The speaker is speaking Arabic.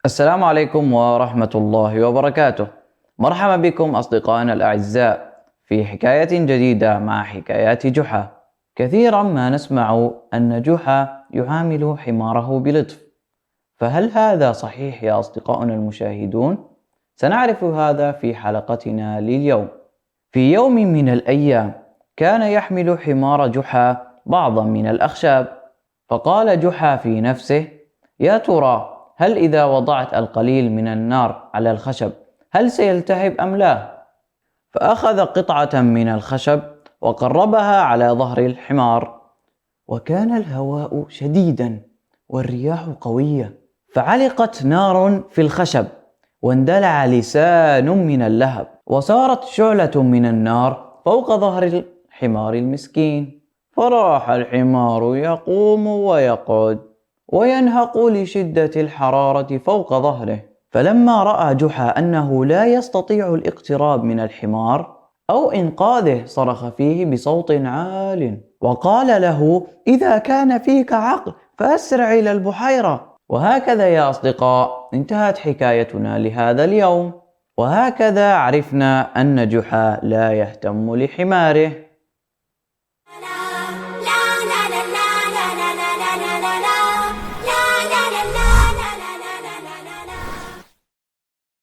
السلام عليكم ورحمة الله وبركاته. مرحبا بكم أصدقائنا الأعزاء في حكاية جديدة مع حكايات جحا. كثيرا ما نسمع أن جحا يعامل حماره بلطف، فهل هذا صحيح يا أصدقائنا المشاهدون؟ سنعرف هذا في حلقتنا لليوم. في يوم من الأيام كان يحمل حمار جحا بعضا من الأخشاب، فقال جحا في نفسه: يا ترى هل إذا وضعت القليل من النار على الخشب هل سيلتهب أم لا؟ فأخذ قطعة من الخشب وقربها على ظهر الحمار، وكان الهواء شديدا والرياح قوية، فعلقت نار في الخشب واندلع لسان من اللهب، وصارت شعلة من النار فوق ظهر الحمار المسكين. فراح الحمار يقوم ويقعد وينهق لشدة الحرارة فوق ظهره. فلما رأى جحا أنه لا يستطيع الاقتراب من الحمار أو إنقاذه صرخ فيه بصوت عال وقال له: إذا كان فيك عقل فأسرع إلى البحيرة. وهكذا يا أصدقاء انتهت حكايتنا لهذا اليوم، وهكذا عرفنا أن جحا لا يهتم لحماره.